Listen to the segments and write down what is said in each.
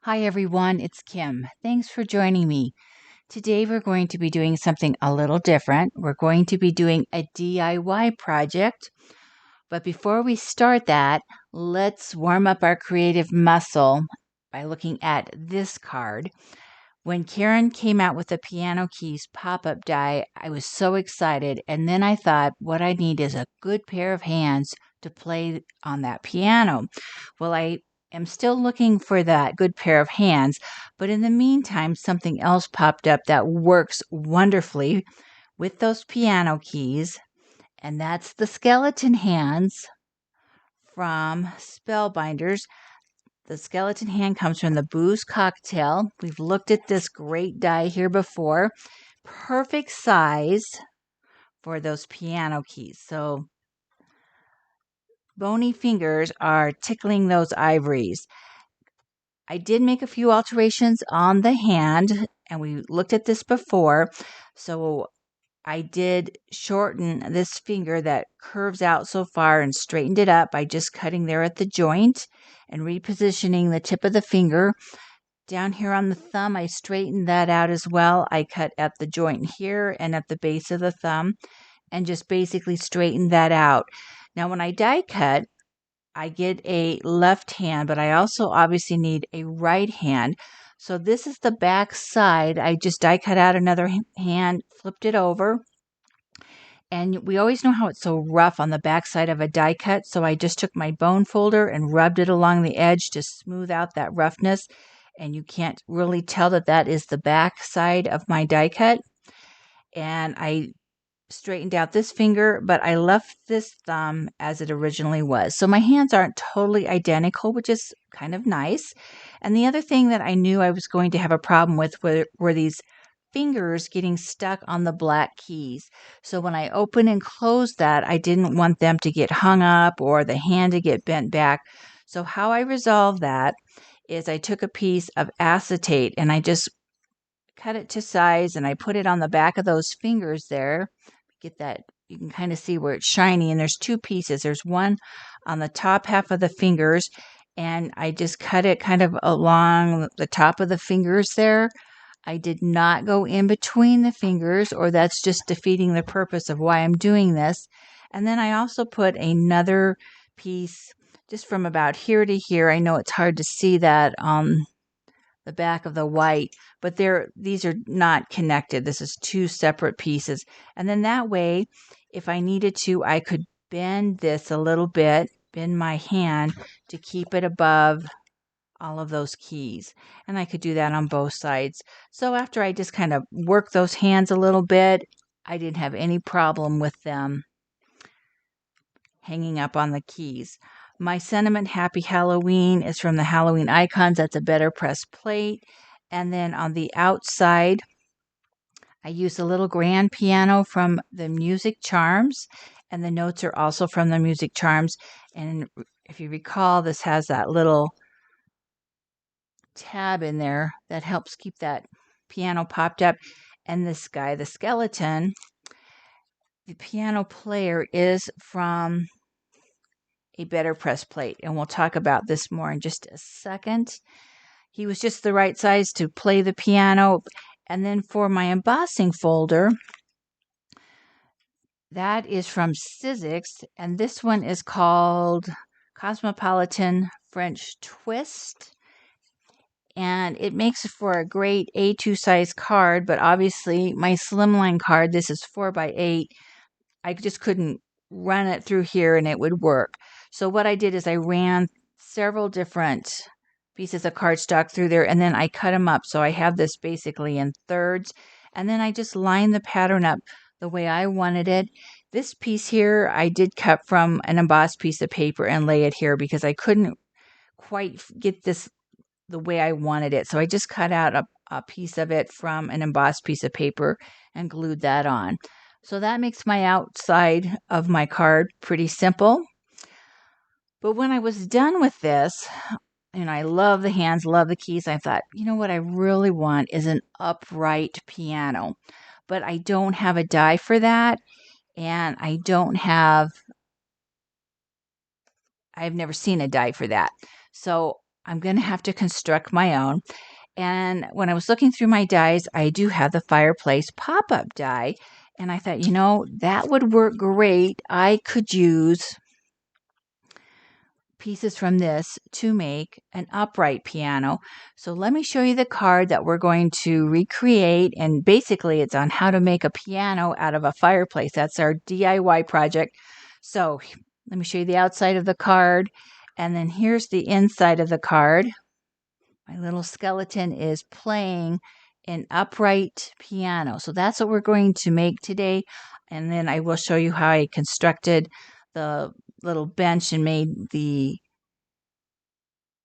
Hi everyone, it's Kim. Thanks for joining me. Today we're going to be doing something a little different. We're going to be doing a DIY project. But before we start that, let's warm up our creative muscle by looking at this card. When Karen came out with the piano keys pop-up die, I was so excited, and then I thought what I need is a good pair of hands to play on that piano. Well, I am still looking for that good pair of hands, but in the meantime, something else popped up that works wonderfully with those piano keys, and that's the skeleton hands from Spellbinders. The skeleton hand comes from the Booze Cocktail. We've looked at this great die here before. Perfect size for those piano keys. So bony fingers are tickling those ivories. I did make a few alterations on the hand, and we looked at this before. So I did shorten this finger that curves out so far and straightened it up by just cutting there at the joint and repositioning the tip of the finger. Down here on the thumb, I straightened that out as well. I cut at the joint here and at the base of the thumb and just basically straightened that out. Now, when I die cut, I get a left hand, but I also obviously need a right hand. So this is the back side. I just die cut out another hand, flipped it over. And we always know how it's so rough on the back side of a die cut. So I just took my bone folder and rubbed it along the edge to smooth out that roughness. And you can't really tell that that is the back side of my die cut. And I straightened out this finger, but I left this thumb as it originally was. So my hands aren't totally identical, which is kind of nice. And the other thing that I knew I was going to have a problem with were these fingers getting stuck on the black keys. So when I open and close that, I didn't want them to get hung up or the hand to get bent back. So how I resolved that is I took a piece of acetate and I just cut it to size and I put it on the back of those fingers there. Get that, you can kind of see where it's shiny, and there's two pieces. There's one on the top half of the fingers, and I just cut it kind of along the top of the fingers there. I did not go in between the fingers, or that's just defeating the purpose of why I'm doing this. And then I also put another piece just from about here to here. I know it's hard to see that on the back of the white, but these are not connected. This is two separate pieces. And then that way, if I needed to, I could bend this a little bit, bend my hand to keep it above all of those keys. And I could do that on both sides. So after I just kind of work those hands a little bit, I didn't have any problem with them hanging up on the keys. My sentiment Happy Halloween is from the Halloween Icons. That's a better press plate. And then on the outside, I use a little grand piano from the Music Charms. And the notes are also from the Music Charms. And if you recall, this has that little tab in there that helps keep that piano popped up. And this guy, the skeleton, the piano player, is from a better press plate, and we'll talk about this more in just a second. He was just the right size to play the piano. And then for my embossing folder, that is from Sizzix, and this one is called Cosmopolitan French Twist. And it makes for a great A2 size card, but obviously my slimline card, this is 4x8, I just couldn't run it through here and it would work. So what I did is I ran several different pieces of cardstock through there, and then I cut them up. So I have this basically in thirds, and then I just lined the pattern up the way I wanted it. This piece here, I did cut from an embossed piece of paper and lay it here because I couldn't quite get this the way I wanted it. So I just cut out a piece of it from an embossed piece of paper and glued that on. So that makes my outside of my card pretty simple. But when I was done with this, and I love the hands, love the keys, I thought, you know what I really want is an upright piano. But I don't have a die for that, and I've never seen a die for that. So I'm going to have to construct my own. And when I was looking through my dies, I do have the Fireplace pop-up die. And I thought, that would work great. I could use pieces from this to make an upright piano. So let me show you the card that we're going to recreate. And basically, it's on how to make a piano out of a fireplace. That's our DIY project. So let me show you the outside of the card. And then here's the inside of the card. My little skeleton is playing an upright piano. So that's what we're going to make today. And then I will show you how I constructed the little bench and made the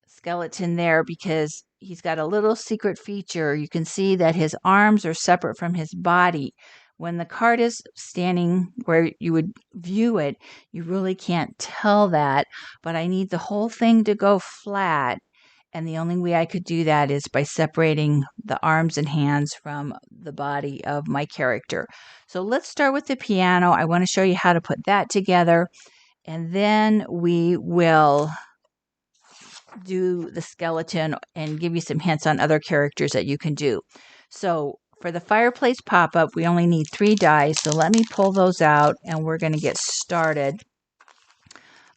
skeleton there, because he's got a little secret feature. You can see that his arms are separate from his body. When the card is standing where you would view it, you really can't tell that, but I need the whole thing to go flat. And the only way I could do that is by separating the arms and hands from the body of my character. So let's start with the piano. I want to show you how to put that together, and then we will do the skeleton and give you some hints on other characters that you can do. So for the Fireplace pop-up, we only need 3 dies. So let me pull those out, and we're going to get started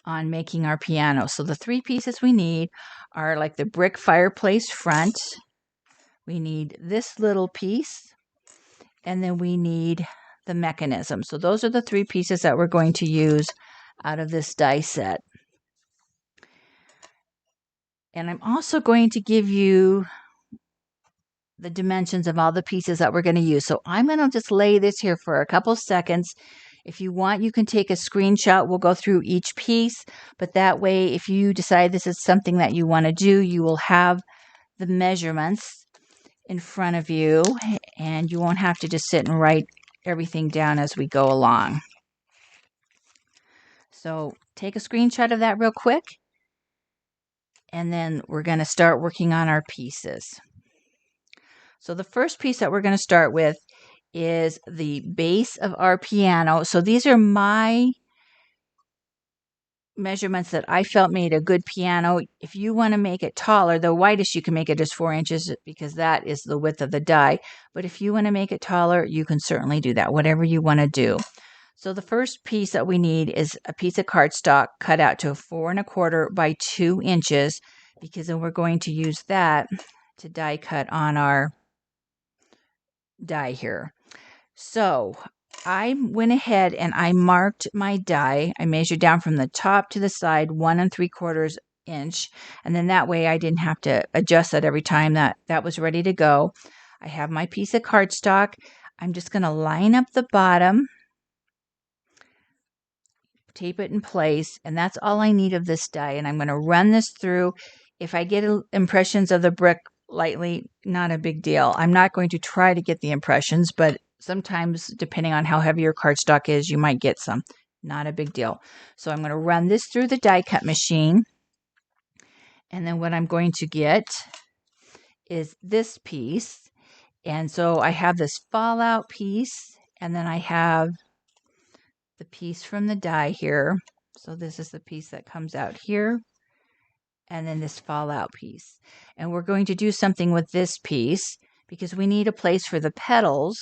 on making our piano. So the 3 pieces we need are like the brick fireplace front. We need this little piece, and then we need the mechanism. So those are the 3 pieces that we're going to use out of this die set. And I'm also going to give you the dimensions of all the pieces that we're going to use. So I'm going to just lay this here for a couple seconds. If you want, you can take a screenshot. We'll go through each piece, but that way, if you decide this is something that you want to do, you will have the measurements in front of you, and you won't have to just sit and write everything down as we go along. So take a screenshot of that real quick, and then we're going to start working on our pieces. So the first piece that we're going to start with is the base of our piano. So these are my measurements that I felt made a good piano. If you want to make it taller, the widest you can make it is 4 inches, because that is the width of the die. But if you want to make it taller, you can certainly do that, whatever you want to do. So the first piece that we need is a piece of cardstock cut out to 4 1/4 by 2 inches, because then we're going to use that to die cut on our die here. So I went ahead and I marked my die. I measured down from the top to the side 1 3/4 inch, and then that way I didn't have to adjust that every time that was ready to go. I have my piece of cardstock. I'm just going to line up the bottom, tape it in place, and that's all I need of this die. And I'm going to run this through. If I get impressions of the brick lightly, not a big deal. I'm not going to try to get the impressions, but sometimes, depending on how heavy your cardstock is, you might get some. Not a big deal. So I'm going to run this through the die cut machine. And then what I'm going to get is this piece. And so I have this fallout piece, and then I have the piece from the die here. So this is the piece that comes out here, and then this fallout piece. And we're going to do something with this piece, because we need a place for the petals,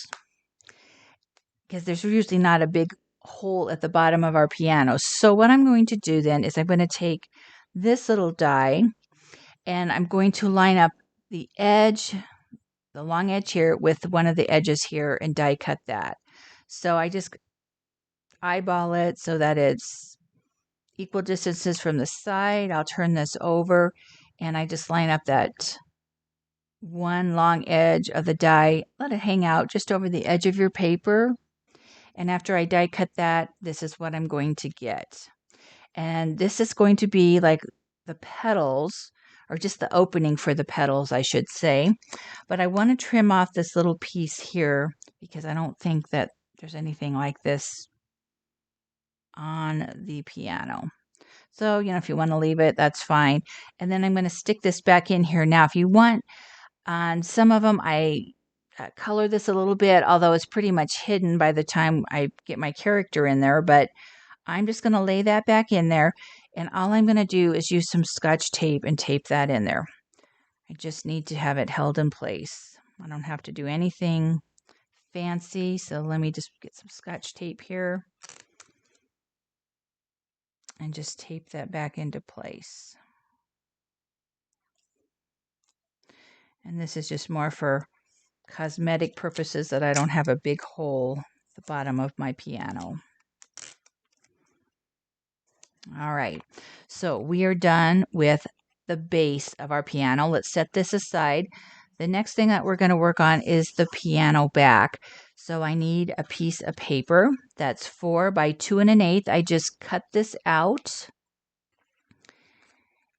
because there's usually not a big hole at the bottom of our piano. So what I'm going to do then is I'm going to take this little die, and I'm going to line up the edge, the long edge here, with one of the edges here, and die cut that. So I just eyeball it so that it's equal distances from the side. I'll turn this over, and I just line up that one long edge of the die. Let it hang out just over the edge of your paper. And after I die cut that, this is what I'm going to get. And this is going to be like the petals, or just the opening for the petals, I should say. But I want to trim off this little piece here, because I don't think that there's anything like this on the piano. So, if you want to leave it, that's fine. And then I'm going to stick this back in here. Now, if you want, on some of them, I color this a little bit, although it's pretty much hidden by the time I get my character in there. But I'm just going to lay that back in there. And all I'm going to do is use some Scotch tape and tape that in there. I just need to have it held in place. I don't have to do anything fancy, so let me just get some Scotch tape here and just tape that back into place. And this is just more for cosmetic purposes that I don't have a big hole at the bottom of my piano. All right, so we are done with the base of our piano. Let's set this aside. The next thing that we're going to work on is the piano back. So I need a piece of paper that's 4 by 2 1/8. I just cut this out.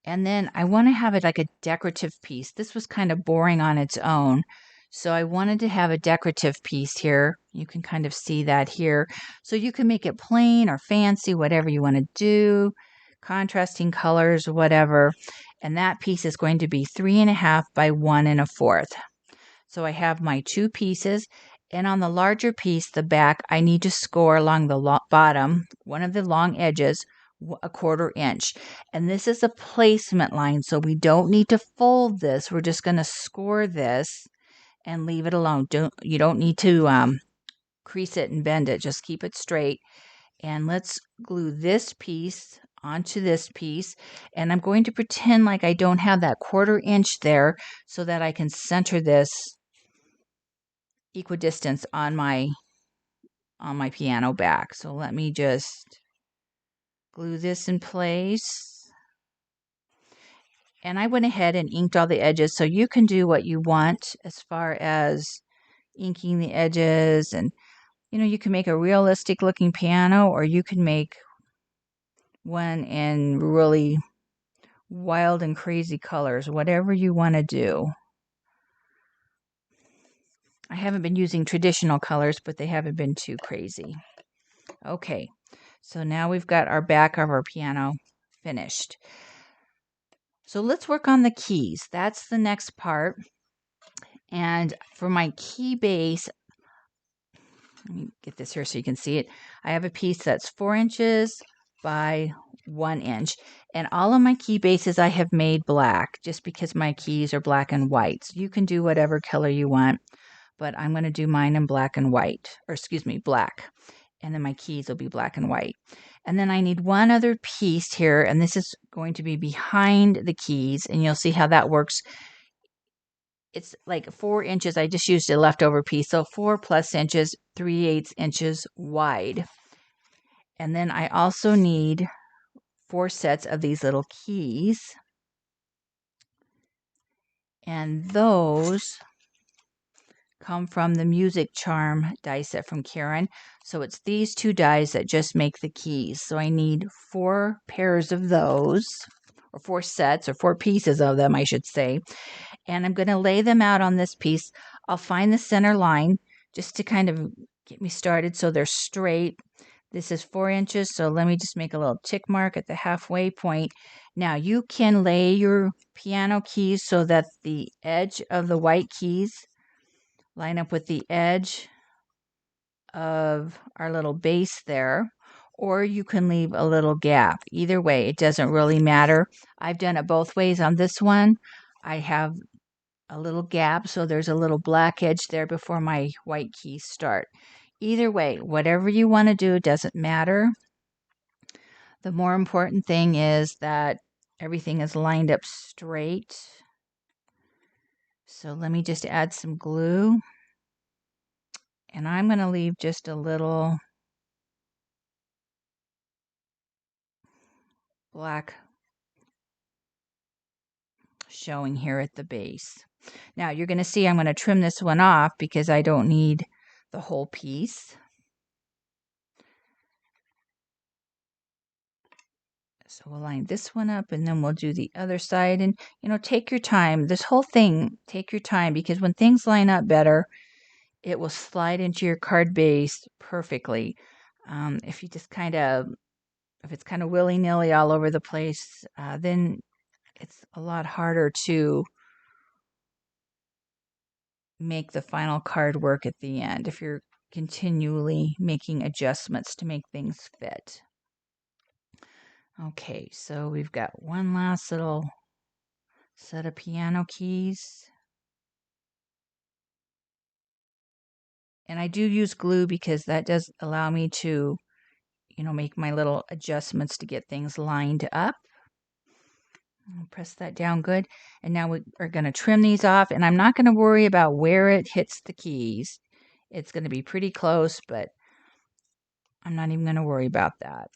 And then I want to have it like a decorative piece. This was kind of boring on its own. So I wanted to have a decorative piece here. You can kind of see that here. So you can make it plain or fancy, whatever you want to do, contrasting colors, whatever. And that piece is going to be 3.5 by 1 1/4. So I have my 2 pieces. And on the larger piece, the back, I need to score along the bottom, one of the long edges, 1/4 inch. And this is a placement line, so we don't need to fold this. We're just going to score this and leave it alone. You don't need to crease it and bend it. Just keep it straight. And let's glue this piece onto this piece. And I'm going to pretend like I don't have that 1/4 inch there so that I can center this equidistance on my piano back. So let me just glue this in place. And I went ahead and inked all the edges, so you can do what you want as far as inking the edges. And you can make a realistic looking piano, or you can make one in really wild and crazy colors, whatever you want to do. I haven't been using traditional colors, but they haven't been too crazy. Okay, so now we've got our back of our piano finished. So let's work on the keys. That's the next part. And for my key base, let me get this here so you can see it. I have a piece that's 4 inches by 1 inch. And all of my key bases I have made black just because my keys are black and white. So you can do whatever color you want, but I'm going to do mine in black and white, or excuse me, black. And then my keys will be black and white. And then I need one other piece here, and this is going to be behind the keys, and you'll see how that works. It's like 4 inches. I just used a leftover piece, so 4 plus inches, 3/8 inches wide. And then I also need 4 sets of these little keys, and those come from the Music Charm die set from Karen. So it's these 2 dies that just make the keys. So I need 4 pairs of those, or 4 sets, or 4 pieces of them, I should say. And I'm going to lay them out on this piece. I'll find the center line just to kind of get me started so they're straight. This is 4 inches, so let me just make a little tick mark at the halfway point. Now you can lay your piano keys so that the edge of the white keys line up with the edge of our little base there, or you can leave a little gap. Either way, it doesn't really matter. I've done it both ways on this one. I have a little gap, so there's a little black edge there before my white keys start. Either way, whatever you want to do, doesn't matter. The more important thing is that everything is lined up straight. So let me just add some glue. And I'm going to leave just a little black showing here at the base. Now you're going to see I'm going to trim this one off because I don't need the whole piece. So we'll line this one up, and then we'll do the other side. And, take your time. This whole thing, take your time, because when things line up better, it will slide into your card base perfectly. If you just if it's kind of willy-nilly all over the place, then it's a lot harder to make the final card work at the end if you're continually making adjustments to make things fit. Okay, so we've got one last little set of piano keys. And I do use glue because that does allow me to, make my little adjustments to get things lined up. I'll press that down good. And now we are going to trim these off. And I'm not going to worry about where it hits the keys. It's going to be pretty close, but I'm not even going to worry about that.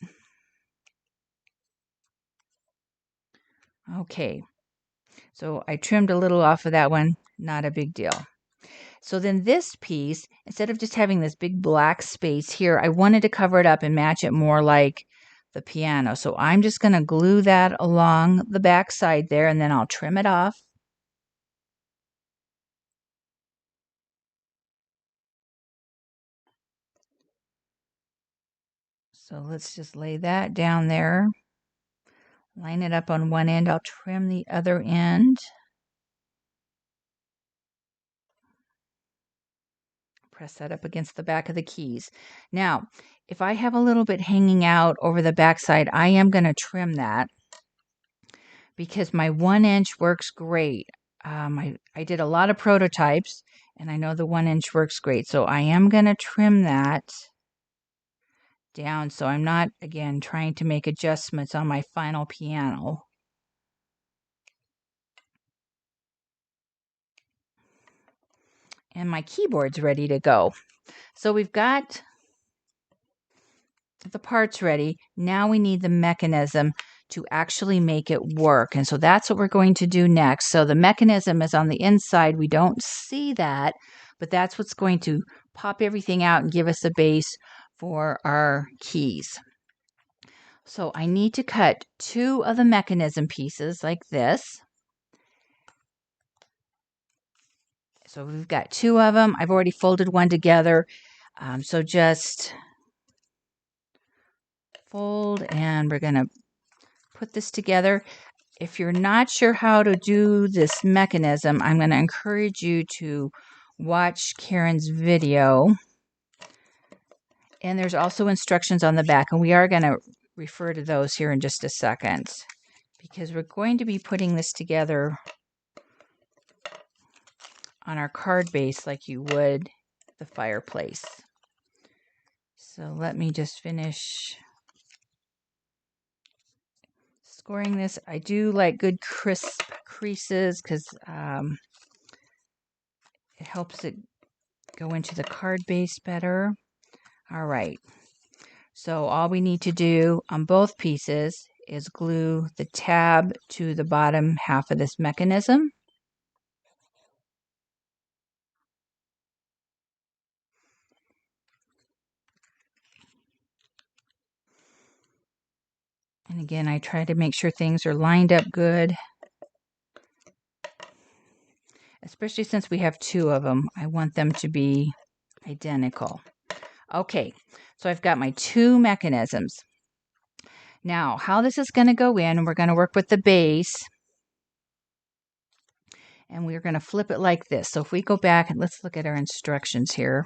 Okay, so I trimmed a little off of that one. Not a big deal. So then this piece, instead of just having this big black space here, I wanted to cover it up and match it more like the piano. So I'm just going to glue that along the back side there, and then I'll trim it off. So let's just lay that down there. Line it up on one end. I'll trim the other end. Press that up against the back of the keys. Now, if I have a little bit hanging out over the back side, I am going to trim that because my 1-inch works great. I did a lot of prototypes, and I know the 1-inch works great. So I am going to trim that down so I'm not, again, trying to make adjustments on my final piano. And my keyboard's ready to go. So we've got the parts ready. Now we need the mechanism to actually make it work. And so that's what we're going to do next. So the mechanism is on the inside. We don't see that, but that's what's going to pop everything out and give us a base for our keys. So I need to cut 2 of the mechanism pieces like this. So we've got 2 of them. I've already folded one together. So just fold, and we're going to put this together. If you're not sure how to do this mechanism, I'm going to encourage you to watch Karen's video. And there's also instructions on the back, and we are going to refer to those here in just a second because we're going to be putting this together on our card base like you would the fireplace. So let me just finish scoring this. I do like good crisp creases because it helps it go into the card base better. All right. So all we need to do on both pieces is glue the tab to the bottom half of this mechanism. And again, I try to make sure things are lined up good, especially since we have 2 of them. I want them to be identical. Okay, so I've got my 2 mechanisms. Now, how this is going to go in, we're going to work with the base, and we're going to flip it like this. So if we go back and let's look at our instructions here,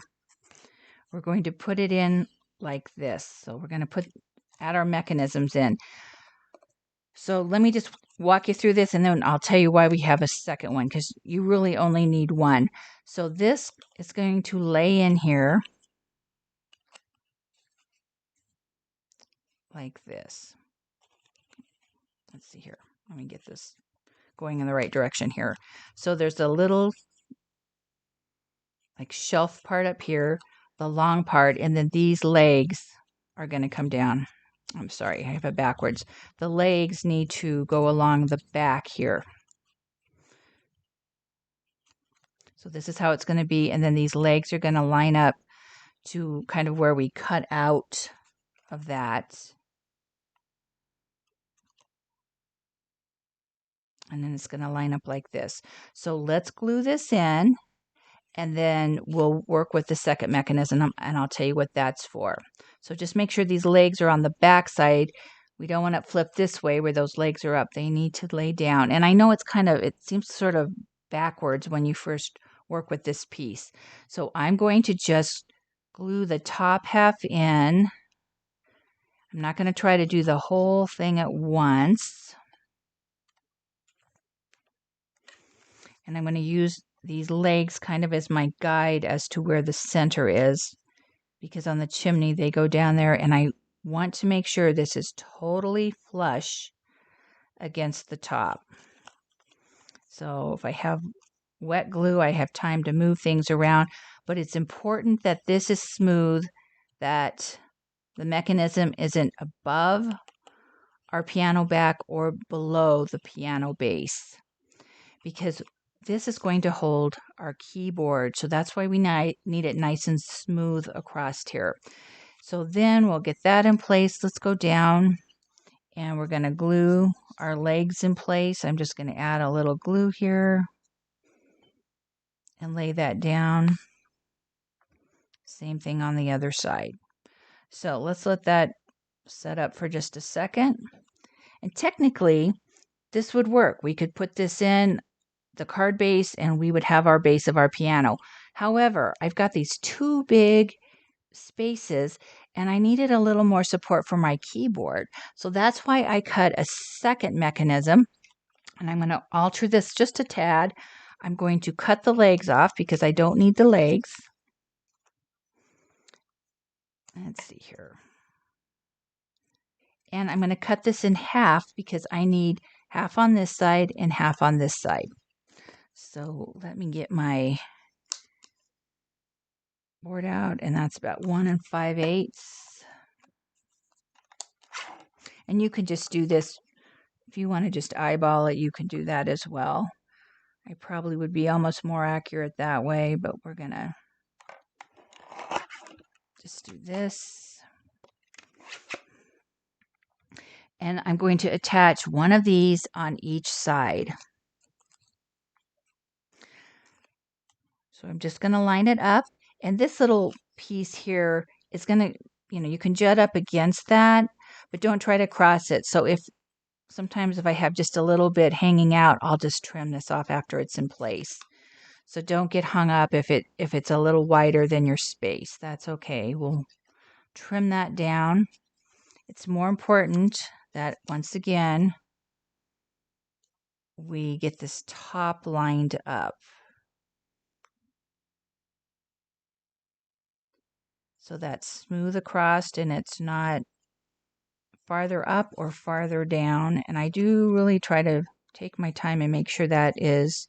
we're going to put it in like this. So we're going to add our mechanisms in. So let me just walk you through this, and then I'll tell you why we have a second one, because you really only need one. So this is going to lay in here like this. Let's see here. Let me get this going in the right direction here. So there's a little like shelf part up here, the long part, and then these legs are going to come down. I'm sorry, I have it backwards. The legs need to go along the back here. So this is how it's going to be, and then these legs are going to line up to kind of where we cut out of that. And then it's going to line up like this. So let's glue this in, and then we'll work with the second mechanism, and I'll tell you what that's for. So just make sure these legs are on the back side. We don't want to flip this way where those legs are up. They need to lay down. And I know it seems sort of backwards when you first work with this piece. So I'm going to just glue the top half in. I'm not going to try to do the whole thing at once. And I'm going to use these legs kind of as my guide as to where the center is, because on the chimney they go down there, and I want to make sure this is totally flush against the top. So if I have wet glue, I have time to move things around, but it's important that this is smooth, that the mechanism isn't above our piano back or below the piano base, because this is going to hold our keyboard. So that's why we need it nice and smooth across here. So then we'll get that in place. Let's go down and we're going to glue our legs in place. I'm just going to add a little glue here and lay that down. Same thing on the other side. So let's let that set up for just a second. And technically, this would work. We could put this in the card base and we would have our base of our piano. However, I've got these two big spaces and I needed a little more support for my keyboard. So that's why I cut a second mechanism, and I'm going to alter this just a tad. I'm going to cut the legs off because I don't need the legs. Let's see here. And I'm going to cut this in half because I need half on this side and half on this side. So let me get my board out, and that's about 1 5/8. And you can just do this if you want to just eyeball it. You can do that as well. I probably would be almost more accurate that way, but we're gonna just do this. And I'm going to attach one of these on each side. So I'm just going to line it up, and this little piece here is going to, you can jut up against that, but don't try to cross it. So sometimes if I have just a little bit hanging out, I'll just trim this off after it's in place. So don't get hung up if it's a little wider than your space. That's okay. We'll trim that down. It's more important that, once again, we get this top lined up. So that's smooth across and it's not farther up or farther down. And I do really try to take my time and make sure that is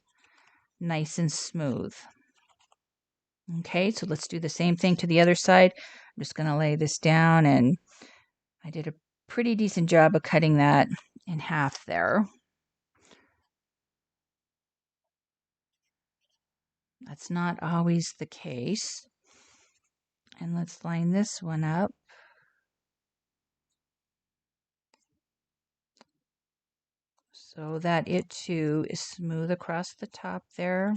nice and smooth. Okay, so let's do the same thing to the other side. I'm just going to lay this down, and I did a pretty decent job of cutting that in half there. That's not always the case. And let's line this one up. So that it too is smooth across the top there.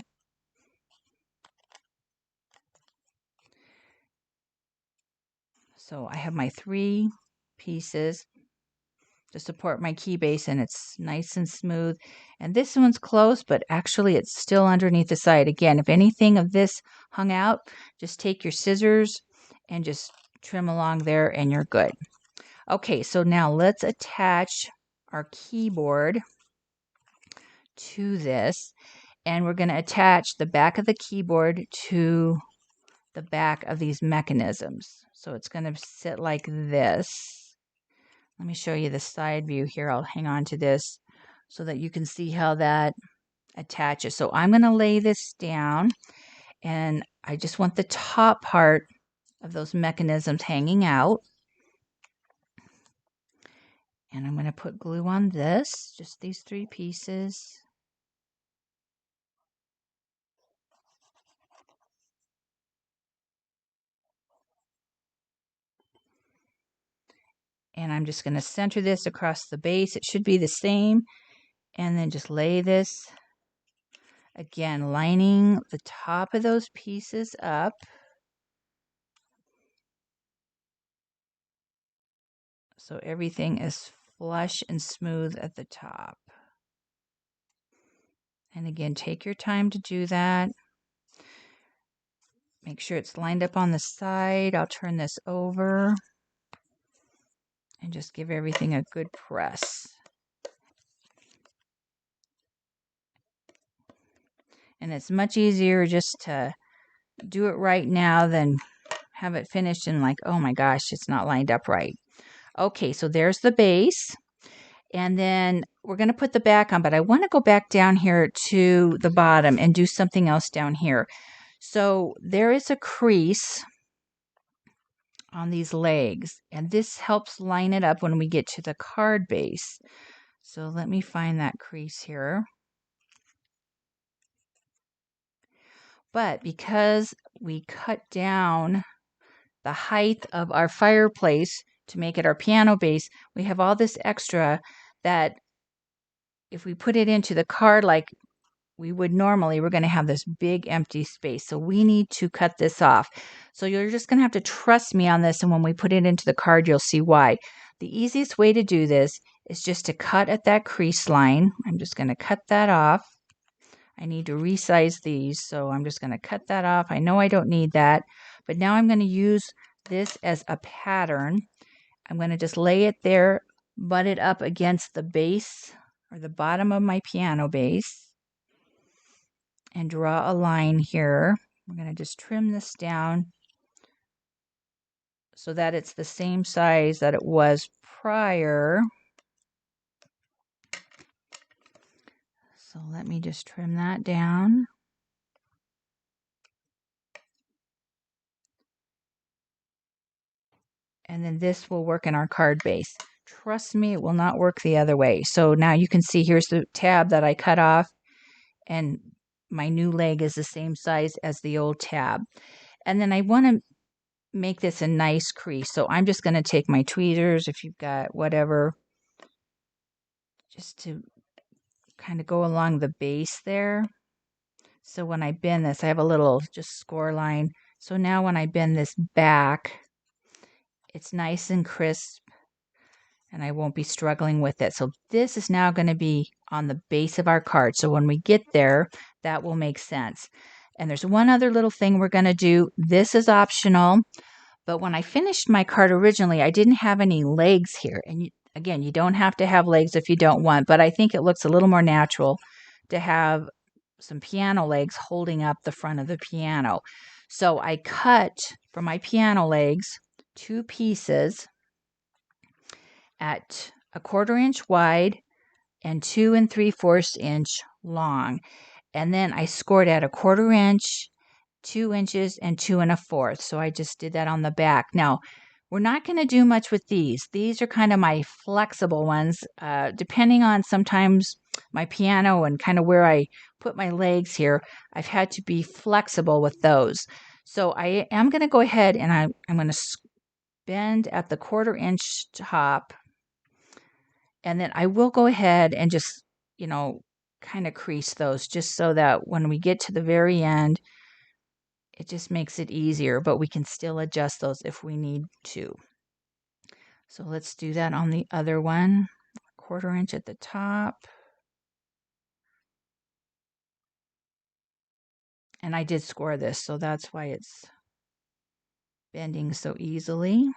So I have my 3 pieces to support my key base, and it's nice and smooth. And this one's close, but actually it's still underneath the side. Again, if anything of this hung out, just take your scissors and just trim along there and you're good. Okay, so now let's attach our keyboard to this, and we're going to attach the back of the keyboard to the back of these mechanisms. So it's going to sit like this. Let me show you the side view here. I'll hang on to this so that you can see how that attaches. So I'm going to lay this down, and I just want the top part of those mechanisms hanging out. And I'm going to put glue on this, just these 3 pieces. And I'm just going to center this across the base. It should be the same. And then just lay this, again, lining the top of those pieces up. So everything is flush and smooth at the top. And again, take your time to do that. Make sure it's lined up on the side. I'll turn this over. and just give everything a good press. And it's much easier just to do it right now than have it finished and like, oh my gosh, it's not lined up right. Okay, so there's the base. And then we're going to put the back on, but I want to go back down here to the bottom and do something else down here. So there is a crease on these legs, and this helps line it up when we get to the card base. So let me find that crease here. But because we cut down the height of our fireplace to make it our piano base, we have all this extra that if we put it into the card like we would normally, we're going to have this big empty space. So we need to cut this off. So you're just going to have to trust me on this. And when we put it into the card, you'll see why. The easiest way to do this is just to cut at that crease line. I'm just going to cut that off. I need to resize these. So I'm just going to cut that off. I know I don't need that. But now I'm going to use this as a pattern. I'm going to just lay it there, butt it up against the base or the bottom of my piano base, and draw a line here. We're going to just trim this down so that it's the same size that it was prior. So let me just trim that down. And then this will work in our card base. Trust me, it will not work the other way. So now you can see here's the tab that I cut off, and my new leg is the same size as the old tab. And then I want to make this a nice crease. So I'm just going to take my tweezers, if you've got whatever, just to kind of go along the base there. So when I bend this, I have a little just score line. So now when I bend this back, it's nice and crisp and I won't be struggling with it. So this is now going to be on the base of our card. So when we get there, that will make sense. And there's one other little thing we're going to do. This is optional, but when I finished my card originally, I didn't have any legs here. And again, you don't have to have legs if you don't want, but I think it looks a little more natural to have some piano legs holding up the front of the piano. So I cut for my piano legs 2 pieces at 1/4 inch wide and 2 3/4 inch long. And then I scored at 1/4 inch, 2 inches, and 2 1/4. So I just did that on the back. Now, we're not going to do much with these. These are kind of my flexible ones, depending on sometimes my piano and kind of where I put my legs here. I've had to be flexible with those. So I am going to go ahead and I'm going to bend at the 1/4 inch top. And then I will go ahead and just, kind of crease those just so that when we get to the very end, it just makes it easier, but we can still adjust those if we need to. So let's do that on the other one. 1/4 inch at the top. And I did score this, so that's why it's bending so easily.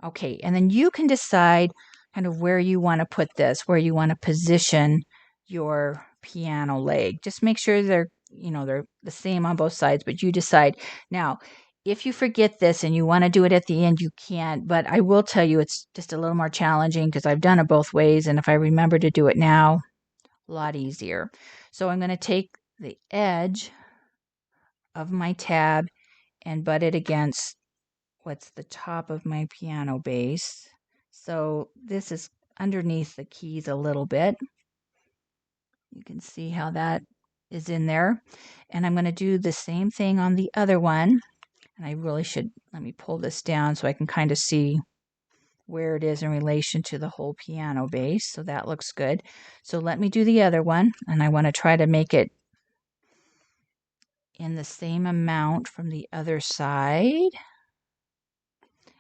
Okay, and then you can decide kind of where you want to put this, where you want to position your piano leg. Just make sure they're the same on both sides, but you decide. Now, if you forget this and you want to do it at the end, you can, but I will tell you it's just a little more challenging because I've done it both ways, and if I remember to do it now, a lot easier. So I'm going to take the edge of my tab and butt it against what's the top of my piano base. So this is underneath the keys a little bit. You can see how that is in there. And I'm going to do the same thing on the other one. And I really should, let me pull this down so I can kind of see where it is in relation to the whole piano base. So that looks good. So let me do the other one. And I want to try to make it in the same amount from the other side.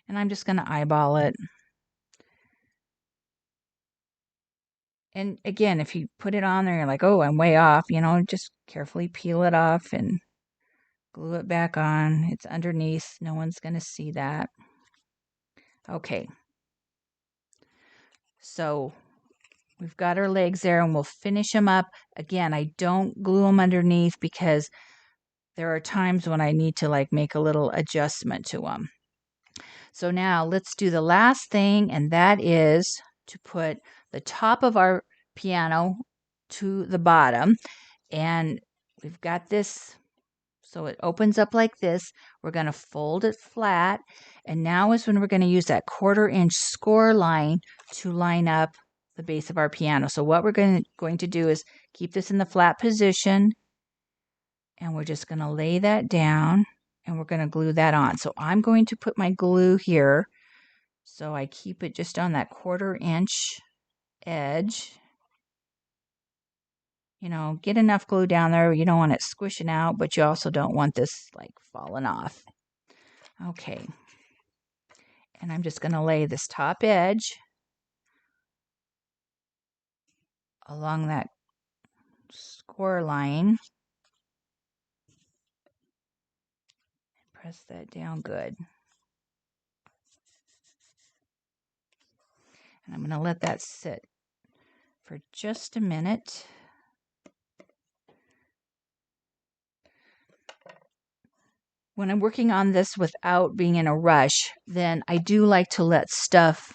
And I'm just going to eyeball it. And again, if you put it on there, you're like, oh, I'm way off, just carefully peel it off and glue it back on. It's underneath. No one's going to see that. Okay. So we've got our legs there and we'll finish them up. Again, I don't glue them underneath because there are times when I need to like make a little adjustment to them. So now let's do the last thing, and that is to put the top of our piano to the bottom. And we've got this, so it opens up like this. We're going to fold it flat. And now is when we're going to use that 1/4-inch score line to line up the base of our piano. So what we're going to do is keep this in the flat position. And we're just going to lay that down. And we're going to glue that on. So I'm going to put my glue here. So I keep it just on that 1/4-inch edge. You know, get enough glue down there. You don't want it squishing out, but you also don't want this like falling off. Okay. And I'm just going to lay this top edge along that score line. Press that down good. And I'm going to let that sit for just a minute. When I'm working on this without being in a rush, then I do like to let stuff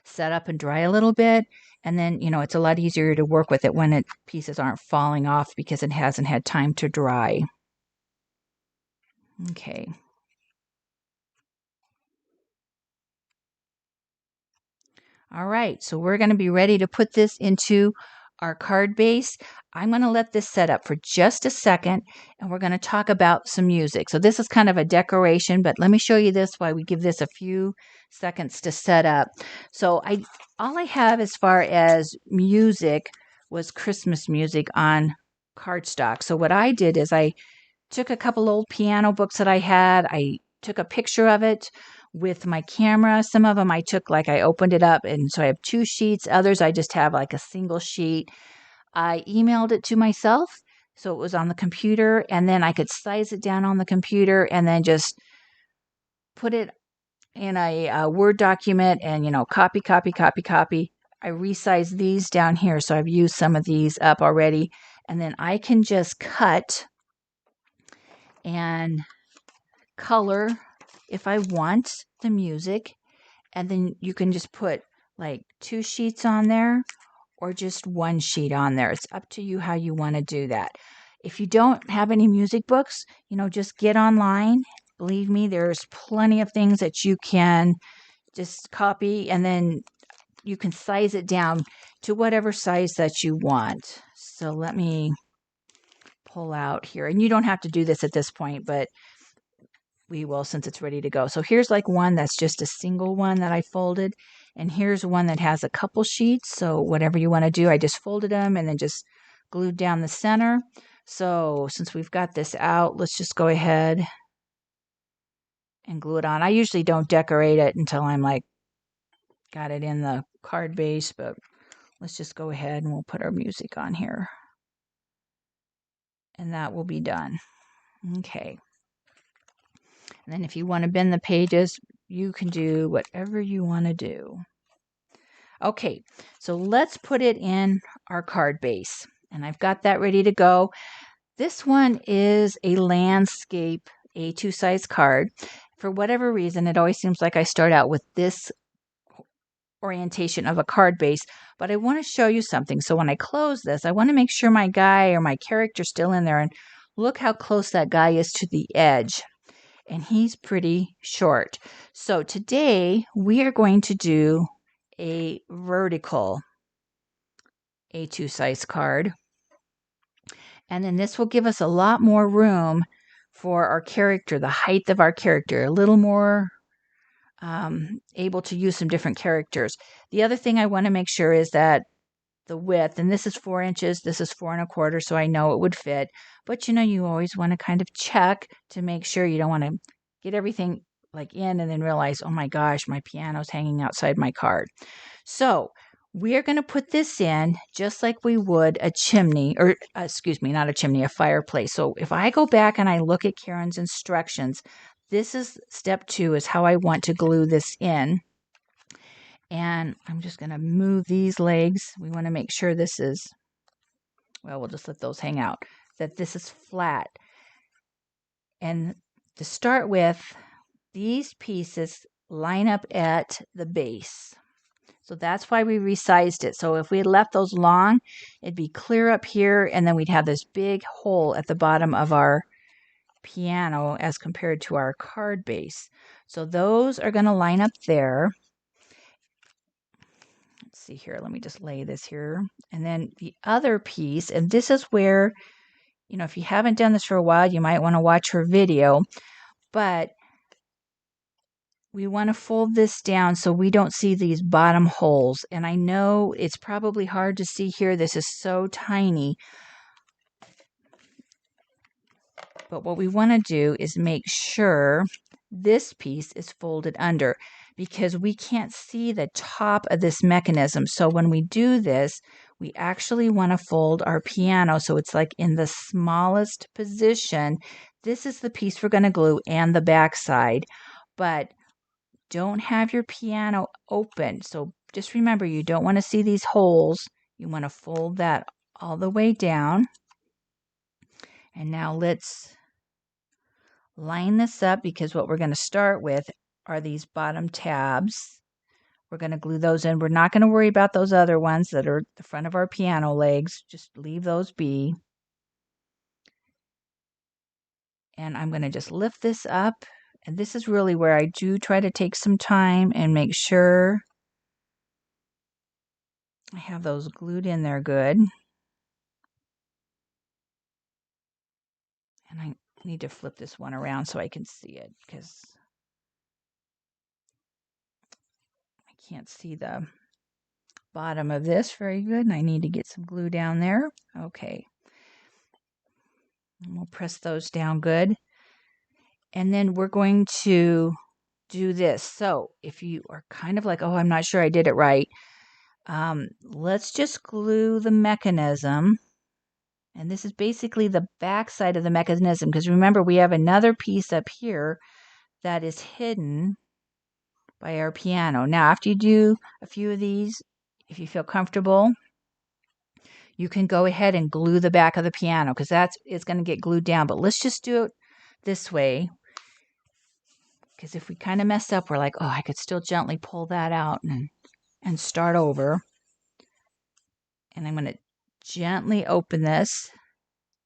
set up and dry a little bit. And then, you know, it's a lot easier to work with it when pieces aren't falling off because it hasn't had time to dry. Okay. All right, so we're going to be ready to put this into our card base. I'm going to let this set up for just a second, and we're going to talk about some music. So this is kind of a decoration, but let me show you this while we give this a few seconds to set up. So all I have as far as music was Christmas music on cardstock. So what I did is I took a couple old piano books that I had. I took a picture of it with my camera. Some of them I took like I opened it up, and so I have 2 sheets. Others I just have like a single sheet. I emailed it to myself, so it was on the computer, and then I could size it down on the computer and then just put it in a Word document and, you know, copy, copy, copy, copy. I resized these down here, so I've used some of these up already, and then I can just cut and color if I want the music, and then you can just put like 2 sheets on there or just 1 sheet on there. It's up to you how you want to do that. If you don't have any music books, you know, just get online. Believe me, there's plenty of things that you can just copy, and then you can size it down to whatever size that you want. So let me pull out here, and you don't have to do this at this point, but we will since it's ready to go. So here's like one that's just a single one that I folded, and here's one that has a couple sheets. So whatever you want to do, I just folded them and then just glued down the center. So since we've got this out, let's just go ahead and glue it on. I usually don't decorate it until I'm like got it in the card base, but let's just go ahead and we'll put our music on here. And that will be done. Okay. And then if you want to bend the pages, you can do whatever you want to do. Okay, so let's put it in our card base. And I've got that ready to go. This one is a landscape A2 size card. For whatever reason, it always seems like I start out with this orientation of a card base, but I want to show you something. So when I close this, I want to make sure my guy or my character's still in there, and look how close that guy is to the edge. And he's pretty short. So today we are going to do a vertical A2 size card. And then this will give us a lot more room for our character, the height of our character, a little more able to use some different characters. The other thing I want to make sure is that the width, and this is 4 inches, this is 4 1/4, so I know it would fit. But you know, you always want to kind of check to make sure. You don't want to get everything like in and then realize, oh my gosh, my piano's hanging outside my card. So we're going to put this in just like we would a chimney, or excuse me, not a chimney, a fireplace. So if I go back and I look at Karen's instructions, this is step 2 is how I want to glue this in. And I'm just going to move these legs. We want to make sure this is, well, we'll just let those hang out, that this is flat. And to start with, these pieces line up at the base. So that's why we resized it. So if we had left those long, it'd be clear up here, and then we'd have this big hole at the bottom of our piano as compared to our card base. So those are going to line up there. Let's see here. Let me just lay this here. And then the other piece, and this is where, you know, if you haven't done this for a while, you might want to watch her video, but we want to fold this down so we don't see these bottom holes. And I know it's probably hard to see here. This is so tiny. But what we want to do is make sure this piece is folded under, because we can't see the top of this mechanism. So when we do this, we actually want to fold our piano so it's like in the smallest position. This is the piece we're going to glue and the back side. But don't have your piano open. So just remember, you don't want to see these holes. You want to fold that all the way down. And now let's line this up, because what we're going to start with are these bottom tabs. We're going to glue those in. We're not going to worry about those other ones that are the front of our piano legs. Just leave those be. And I'm going to just lift this up. And this is really where I do try to take some time and make sure I have those glued in there good. And I need to flip this one around so I can see it, because I can't see the bottom of this very good, and I need to get some glue down there. Okay. And we'll press those down good. And then we're going to do this. So if you are kind of like, oh, I'm not sure I did it right, let's just glue the mechanism. And this is basically the back side of the mechanism, because remember, we have another piece up here that is hidden by our piano. Now, after you do a few of these, if you feel comfortable, you can go ahead and glue the back of the piano, because it's going to get glued down. But let's just do it this way, because if we kind of mess up, we're like, oh, I could still gently pull that out and start over. And I'm going to gently open this.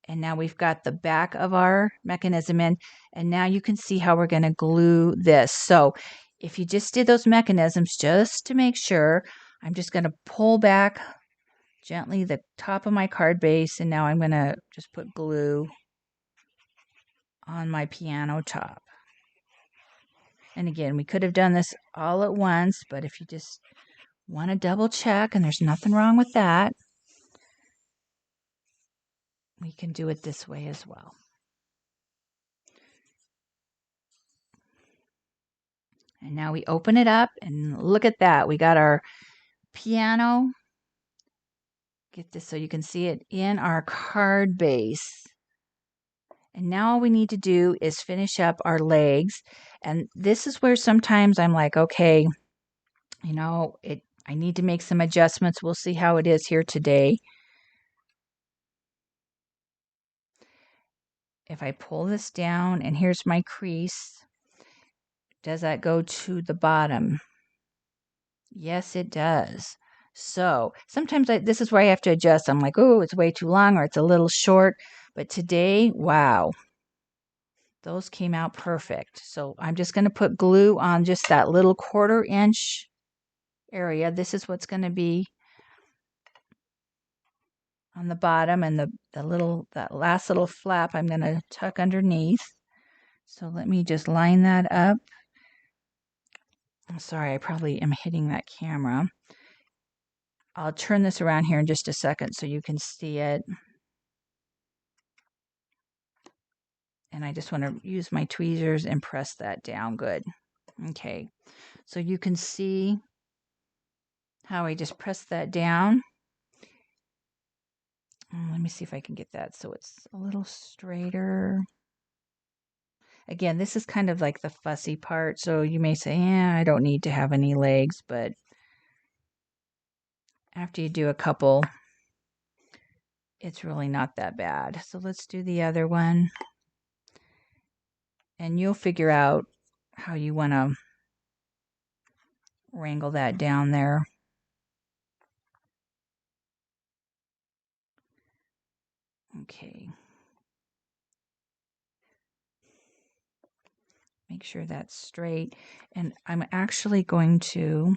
And now we've got the back of our mechanism in. And now you can see how we're going to glue this. So if you just did those mechanisms, just to make sure, I'm just going to pull back gently the top of my card base. And now I'm going to just put glue on my piano top. And again, we could have done this all at once, but if you just want to double check, and there's nothing wrong with that, we can do it this way as well. And now we open it up, and look at that. We got our piano. Get this so you can see it in our card base. And now all we need to do is finish up our legs. And this is where sometimes I'm like, okay, you know, I need to make some adjustments. We'll see how it is here today. If I pull this down, and here's my crease, does that go to the bottom? Yes, it does. So sometimes this is where I have to adjust. I'm like, oh, it's way too long, or it's a little short. But today, wow, those came out perfect. So I'm just going to put glue on just that little 1/4 inch area. This is what's going to be on the bottom, and that last little flap I'm going to tuck underneath. So let me just line that up. I'm sorry, I probably am hitting that camera. I'll turn this around here in just a second so you can see it. And I just want to use my tweezers and press that down good. Okay, so you can see how I just pressed that down. Let me see if I can get that so it's a little straighter. Again, this is kind of like the fussy part, so you may say, yeah, I don't need to have any legs, but after you do a couple, it's really not that bad. So let's do the other one. And you'll figure out how you want to wrangle that down there. Okay. Make sure that's straight. And I'm actually going to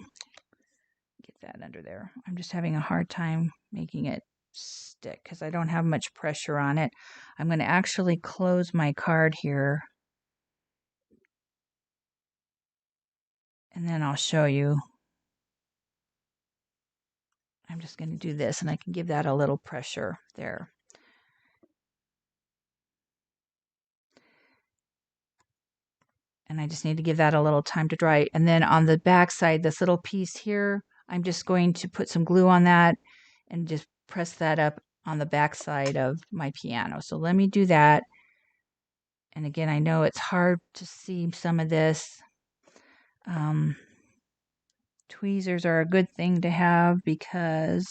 get that under there. I'm just having a hard time making it stick because I don't have much pressure on it. I'm going to actually close my card here. And then I'll show you. I'm just going to do this, and I can give that a little pressure there. And I just need to give that a little time to dry. And then on the back side, this little piece here, I'm just going to put some glue on that and just press that up on the back side of my piano. So let me do that. And again, I know it's hard to see some of this. Tweezers are a good thing to have because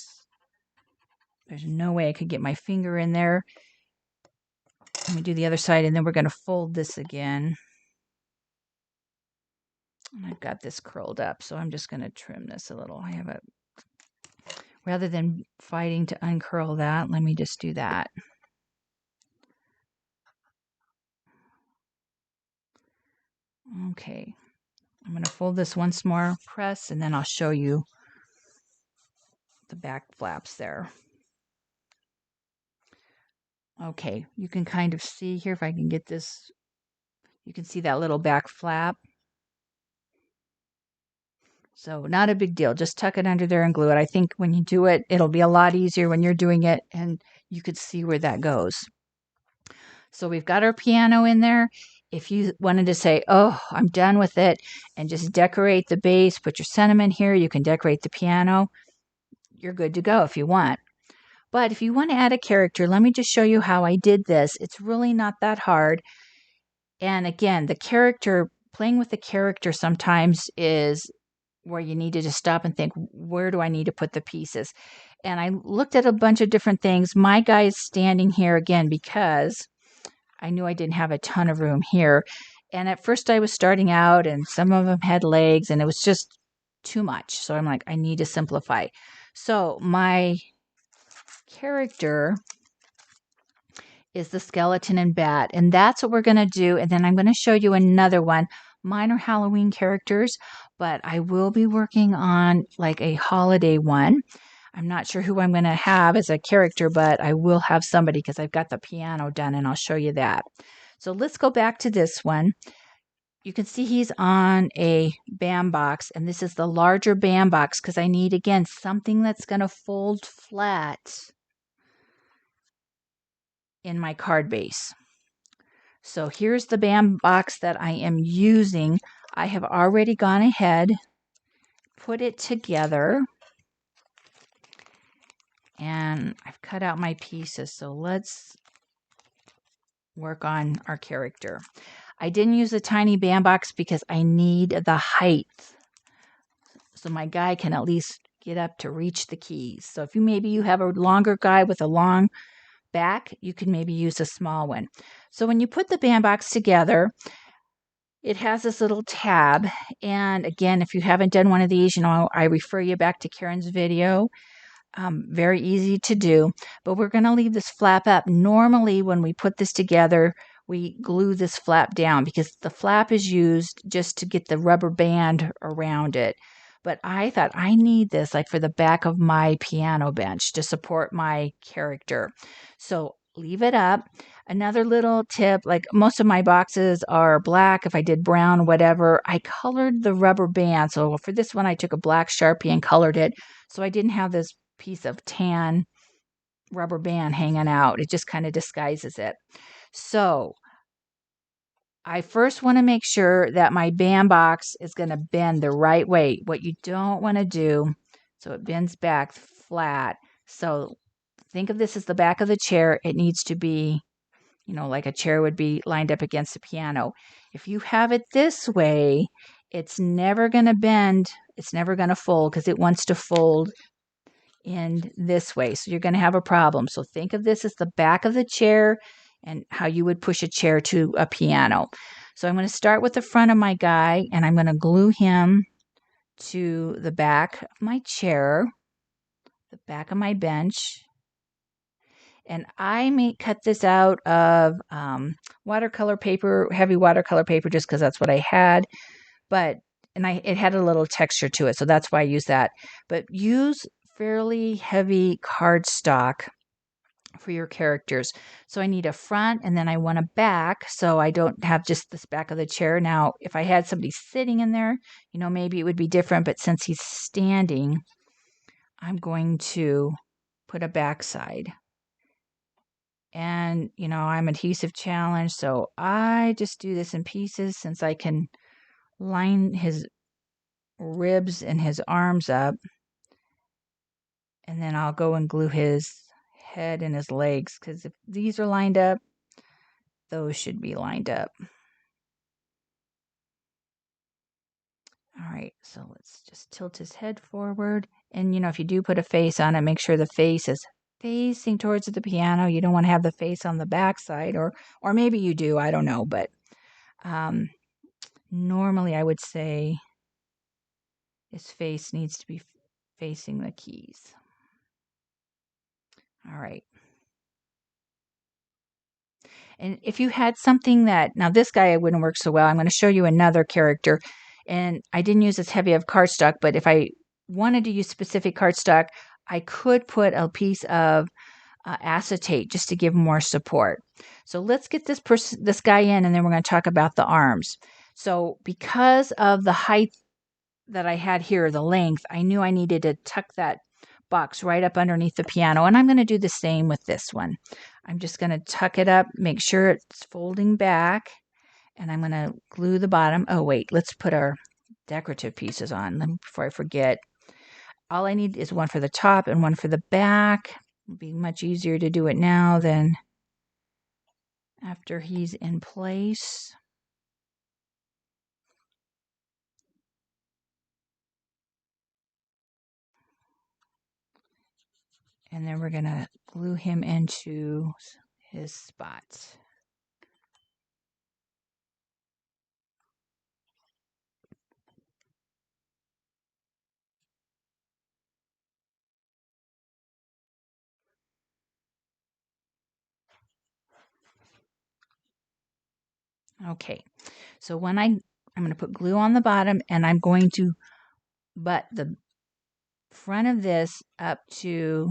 there's no way I could get my finger in there. Let me do the other side, and then we're going to fold this again. And I've got this curled up, so I'm just going to trim this a little. I have a, rather than fighting to uncurl that, let me just do that. Okay, I'm going to fold this once more, press, and then I'll show you the back flaps there. Okay, you can kind of see here, if I can get this, you can see that little back flap. So not a big deal. Just tuck it under there and glue it. I think when you do it, it'll be a lot easier when you're doing it, and you could see where that goes. So we've got our piano in there. If you wanted to say, oh, I'm done with it, and just decorate the base, put your sentiment here, you can decorate the piano. You're good to go if you want. But if you want to add a character, let me just show you how I did this. It's really not that hard. And again, the character, playing with the character sometimes is where you need to just stop and think, where do I need to put the pieces? And I looked at a bunch of different things. My guy is standing here again because I knew I didn't have a ton of room here. And at first I was starting out and some of them had legs and it was just too much. So I'm like, I need to simplify. So my character is the skeleton and bat, and that's what we're going to do. And then I'm going to show you another one. Mine are Halloween characters, but I will be working on like a holiday one. I'm not sure who I'm going to have as a character, but I will have somebody because I've got the piano done, and I'll show you that. So let's go back to this one. You can see he's on a bam box, and this is the larger bam box because I need, again, something that's going to fold flat in my card base. So here's the bam box that I am using. I have already gone ahead, put it together, and I've cut out my pieces. So let's work on our character. I didn't use a tiny bam box because I need the height so my guy can at least get up to reach the keys. So if maybe you have a longer guy with a long back, you can maybe use a small one. So when you put the bam box together, it has this little tab. And again, if you haven't done one of these, I refer you back to Karen's video. Very easy to do, but we're going to leave this flap up. Normally, when we put this together, we glue this flap down because the flap is used just to get the rubber band around it. But I thought I need this like for the back of my piano bench to support my character. So leave it up. Another little tip, like most of my boxes are black. If I did brown, whatever, I colored the rubber band. So for this one, I took a black Sharpie and colored it. So I didn't have this piece of tan rubber band hanging out. It just kind of disguises it. So I first want to make sure that my band box is going to bend the right way. What you don't want to do, so it bends back flat. So think of this as the back of the chair. It needs to be, like a chair would be lined up against the piano. If you have it this way, it's never going to bend. It's never going to fold because it wants to fold in this way. So you're going to have a problem. So think of this as the back of the chair and how you would push a chair to a piano. So I'm going to start with the front of my guy, and I'm going to glue him to the back of my chair, the back of my bench. And I may cut this out of watercolor paper, heavy watercolor paper, just because that's what I had. It had a little texture to it, so that's why I use that. But use fairly heavy cardstock for your characters. So I need a front, and then I want a back, so I don't have just this back of the chair. Now, if I had somebody sitting in there, maybe it would be different, but since he's standing, I'm going to put a backside. And, I'm adhesive challenged, so I just do this in pieces since I can line his ribs and his arms up. And then I'll go and glue his head and his legs, because if these are lined up, those should be lined up. All right, so let's just tilt his head forward. And, if you do put a face on it, make sure the face is facing towards the piano. You don't want to have the face on the back side, or maybe you do, I don't know. But normally I would say his face needs to be facing the keys. All right. And if you had something now this guy wouldn't work so well. I'm going to show you another character. And I didn't use as heavy of cardstock, but if I wanted to use specific cardstock, I could put a piece of acetate just to give more support. So let's get this guy in, and then we're going to talk about the arms. So because of the height that I had here, the length, I knew I needed to tuck that box right up underneath the piano, and I'm going to do the same with this one. I'm just going to tuck it up, make sure it's folding back, and I'm going to glue the bottom. Oh, wait, let's put our decorative pieces on before I forget. All I need is one for the top and one for the back. It'll be much easier to do it now than after he's in place. And then we're going to glue him into his spots. Okay, so when I'm going to put glue on the bottom, and I'm going to butt the front of this up to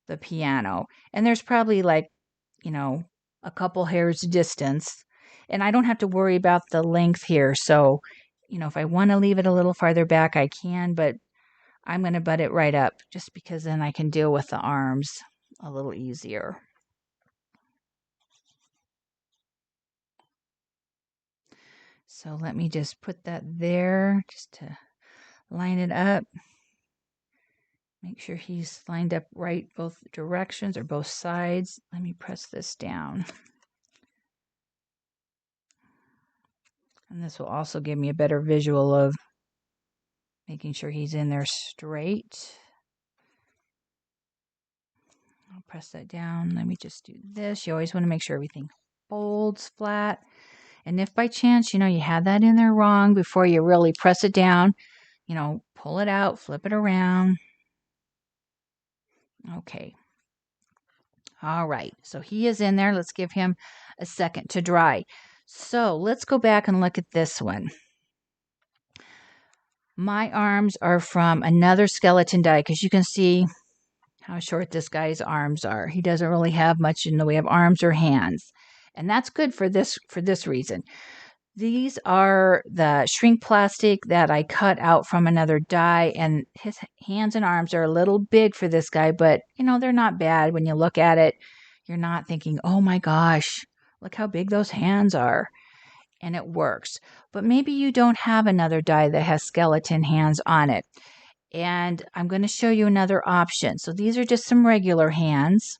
the piano. And there's probably a couple hairs distance. And I don't have to worry about the length here. So, if I want to leave it a little farther back, I can, but I'm going to butt it right up just because then I can deal with the arms a little easier. So let me just put that there just to line it up. Make sure he's lined up right both directions or both sides. Let me press this down. And this will also give me a better visual of making sure he's in there straight. I'll press that down. Let me just do this. You always want to make sure everything folds flat. And if by chance, you had that in there wrong before you really press it down, pull it out, flip it around. Okay. All right. So he is in there. Let's give him a second to dry. So let's go back and look at this one. My arms are from another skeleton die, because you can see how short this guy's arms are. He doesn't really have much in the way of arms or hands. And that's good for this reason. These are the shrink plastic that I cut out from another die, and his hands and arms are a little big for this guy, but they're not bad. When you look at it, you're not thinking, oh my gosh, look how big those hands are. And it works. But maybe you don't have another die that has skeleton hands on it. And I'm going to show you another option. So these are just some regular hands.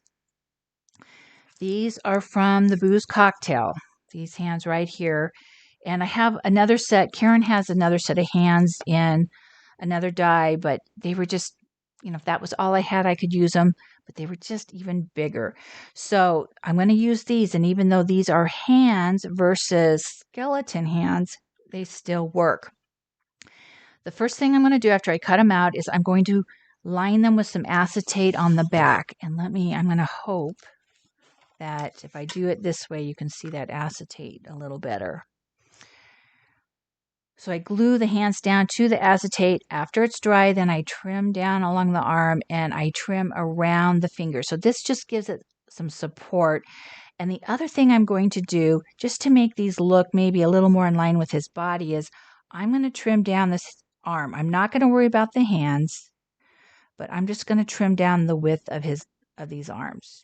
These are from the Booze Cocktail. These hands right here. And I have another set. Karen has another set of hands in another die, but they were just, if that was all I had, I could use them, but they were just even bigger. So I'm going to use these. And even though these are hands versus skeleton hands, they still work. The first thing I'm going to do after I cut them out is I'm going to line them with some acetate on the back. And I'm going to hope that if I do it this way, you can see that acetate a little better. So I glue the hands down to the acetate. After it's dry, then I trim down along the arm and I trim around the finger. So this just gives it some support. And the other thing I'm going to do, just to make these look maybe a little more in line with his body, is I'm going to trim down this arm. I'm not going to worry about the hands, but I'm just going to trim down the width of these arms.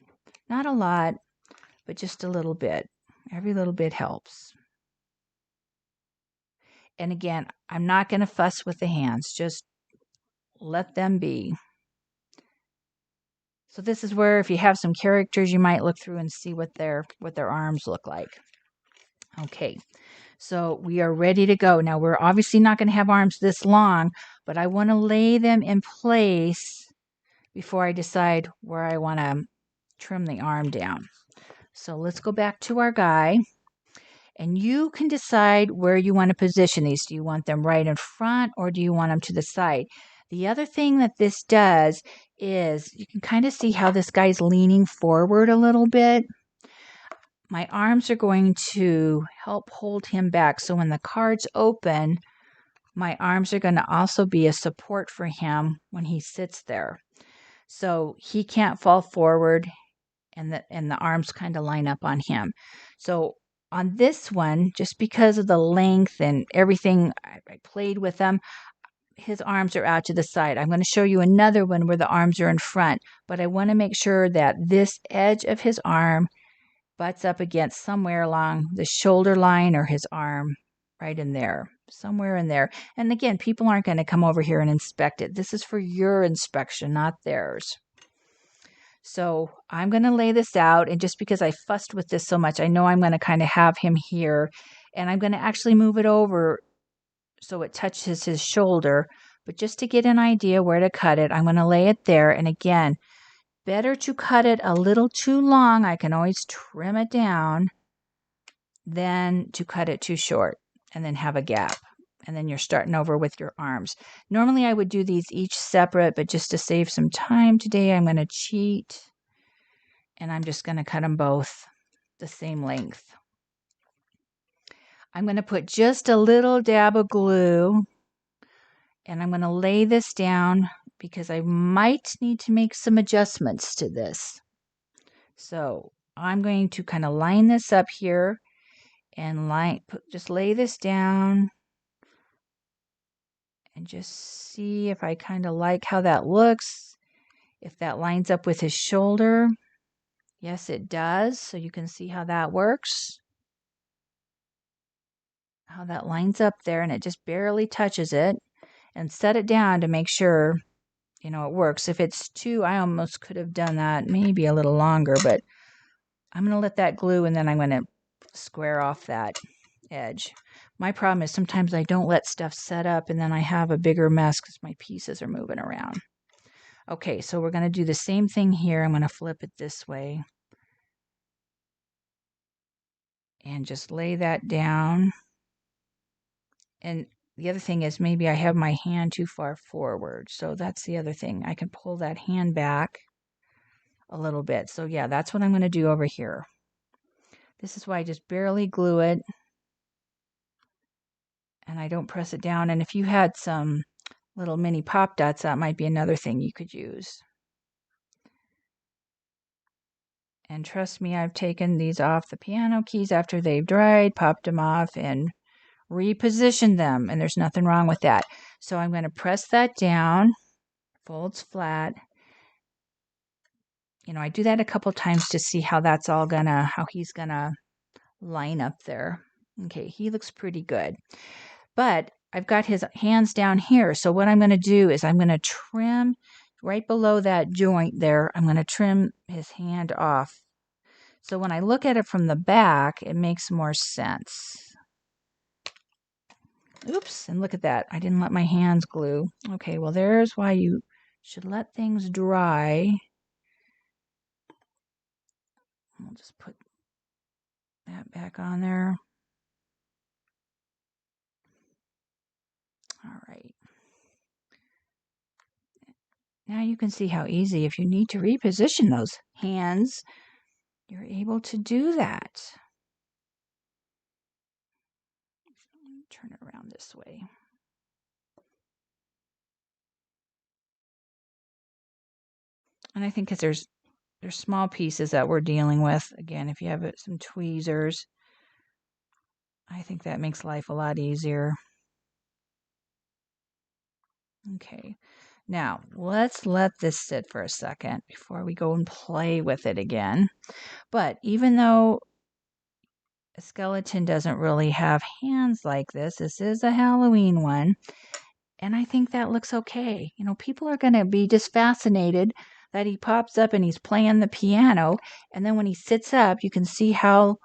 Not a lot, but just a little bit. Every little bit helps. And again, I'm not going to fuss with the hands. Just let them be. So this is where if you have some characters, you might look through and see what their arms look like. Okay, so we are ready to go. Now, we're obviously not going to have arms this long, but I want to lay them in place before I decide where I want to trim the arm down. So let's go back to our guy. And you can decide where you want to position these. Do you want them right in front or do you want them to the side? The other thing that this does is you can kind of see how this guy's leaning forward a little bit. My arms are going to help hold him back. So when the cards open, my arms are going to also be a support for him when he sits there. So he can't fall forward and the arms kind of line up on him. So on this one, just because of the length and everything, I played with them, his arms are out to the side. I'm going to show you another one where the arms are in front, but I want to make sure that this edge of his arm butts up against somewhere along the shoulder line or his arm, right in there, somewhere in there. And again, people aren't going to come over here and inspect it. This is for your inspection, not theirs. So I'm going to lay this out, and just because I fussed with this so much, I know I'm going to kind of have him here, and I'm going to actually move it over so it touches his shoulder. But just to get an idea where to cut it, I'm going to lay it there. And again, better to cut it a little too long. I can always trim it down than to cut it too short and then have a gap. And then you're starting over with your arms. Normally I would do these each separate, but just to save some time today, I'm going to cheat. And I'm just going to cut them both the same length. I'm going to put just a little dab of glue. And I'm going to lay this down because I might need to make some adjustments to this. So I'm going to kind of line this up here and just lay this down. And just see if I kind of like how that looks. If that lines up with his shoulder. Yes, it does. So you can see how that works. How that lines up there, and it just barely touches it. And set it down to make sure, it works. If it's too, I almost could have done that maybe a little longer, but I'm going to let that glue, and then I'm going to square off that edge. My problem is sometimes I don't let stuff set up, and then I have a bigger mess because my pieces are moving around. Okay, so we're going to do the same thing here. I'm going to flip it this way. And just lay that down. And the other thing is maybe I have my hand too far forward. So that's the other thing. I can pull that hand back a little bit. So yeah, that's what I'm going to do over here. This is why I just barely glue it. And I don't press it down. And if you had some little mini pop dots, that might be another thing you could use. And trust me, I've taken these off the piano keys after they've dried, popped them off, and repositioned them. And there's nothing wrong with that. So I'm going to press that down, folds flat. I do that a couple times to see how how he's gonna line up there. Okay, he looks pretty good. But I've got his hands down here. So what I'm going to do is I'm going to trim right below that joint there. I'm going to trim his hand off So when I look at it from the back, it makes more sense. Oops, and look at that. I didn't let my hands glue. Okay, well, there's why you should let things dry. We'll just put that back on there. All right. Now you can see how easy, if you need to reposition those hands, you're able to do that. Turn it around this way. And I think because there's small pieces that we're dealing with. Again, if you have some tweezers, I think that makes life a lot easier. Okay, now let's let this sit for a second before we go and play with it again. But even though a skeleton doesn't really have hands like this is a Halloween one. And I think that looks okay. You know, people are going to be just fascinated that he pops up and he's playing the piano. And then when he sits up, you can see how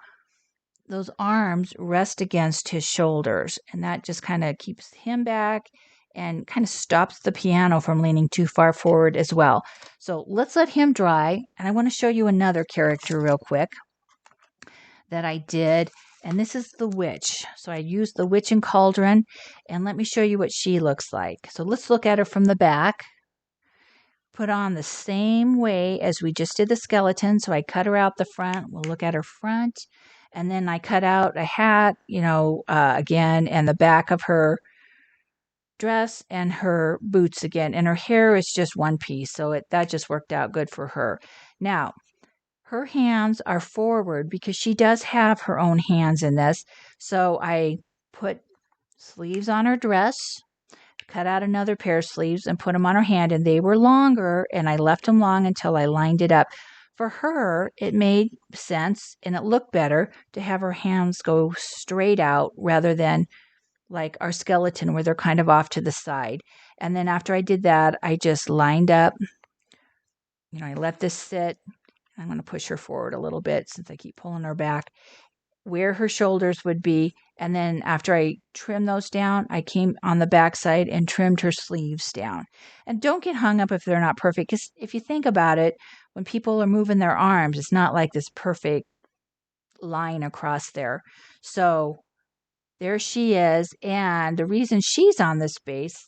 those arms rest against his shoulders. And that just kind of keeps him back and kind of stops the piano from leaning too far forward as well. So let's let him dry. And I want to show you another character real quick that I did. And this is the witch. So I used the witch in Cauldron. And let me show you what she looks like. So let's look at her from the back. Put on the same way as we just did the skeleton. So I cut her out the front. We'll look at her front. And then I cut out a hat, again, and the back of her dress and her boots again. And her hair is just one piece. So that just worked out good for her. Now, her hands are forward because she does have her own hands in this. So I put sleeves on her dress, cut out another pair of sleeves and put them on her hand, and they were longer, and I left them long until I lined it up. For her, it made sense and it looked better to have her hands go straight out rather than like our skeleton where they're kind of off to the side. And then after I did that, I just lined up, I let this sit. I'm going to push her forward a little bit since I keep pulling her back, where her shoulders would be. And then after I trimmed those down, I came on the back side and trimmed her sleeves down. And don't get hung up if they're not perfect, because if you think about it, when people are moving their arms, it's not like this perfect line across there. So there she is. And the reason she's on this base,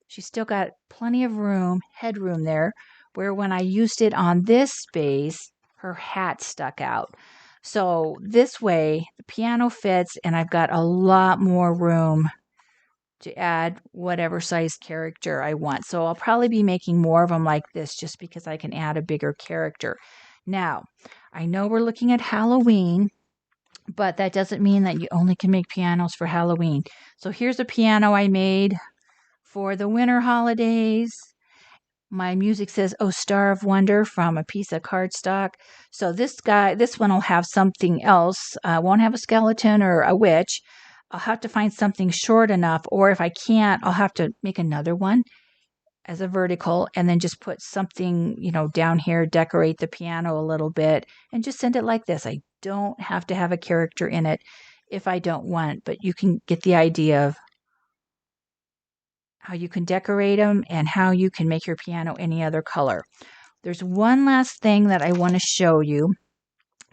she's still got plenty of room, headroom there, where when I used it on this space, her hat stuck out. So this way, the piano fits, and I've got a lot more room to add whatever size character I want. So I'll probably be making more of them like this just because I can add a bigger character. Now, I know we're looking at Halloween, but that doesn't mean that you only can make pianos for Halloween. So here's a piano I made for the winter holidays. My music says, "Oh, Star of Wonder," from a piece of cardstock. So this one will have something else. Won't have a skeleton or a witch. I'll have to find something short enough, or if I can't, I'll have to make another one as a vertical and then just put something, down here, decorate the piano a little bit, and just send it like this. I don't have to have a character in it if I don't want, but you can get the idea of how you can decorate them and how you can make your piano any other color. There's one last thing that I want to show you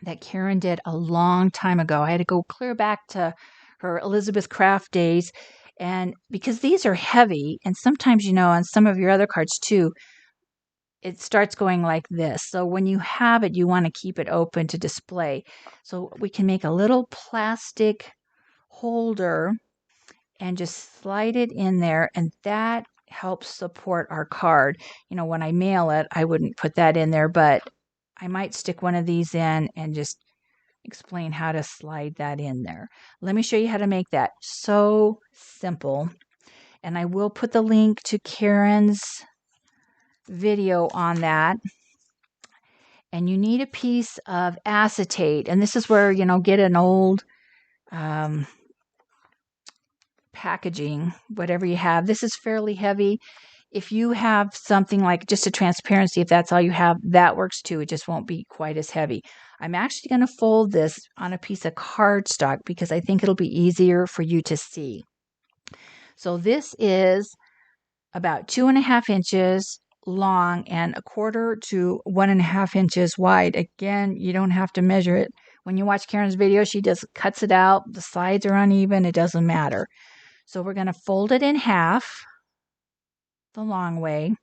that Karen did a long time ago. I had to go clear back to her Elizabeth Craft days. And because these are heavy, and sometimes, on some of your other cards too, it starts going like this. So when you have it, you want to keep it open to display. So we can make a little plastic holder and just slide it in there, and that helps support our card. When I mail it, I wouldn't put that in there, but I might stick one of these in and just explain how to slide that in there. Let me show you how to make that. So simple. And I will put the link to Karen's video on that. And you need a piece of acetate. And this is where, get an old packaging, whatever you have. This is fairly heavy. If you have something like just a transparency, if that's all you have, that works too. It just won't be quite as heavy. I'm actually going to fold this on a piece of cardstock because I think it'll be easier for you to see. So this is about 2.5 inches long and 1/4 to 1.5 inches wide. Again, you don't have to measure it. When you watch Karen's video, she just cuts it out. The sides are uneven. It doesn't matter. So we're going to fold it in half the long way.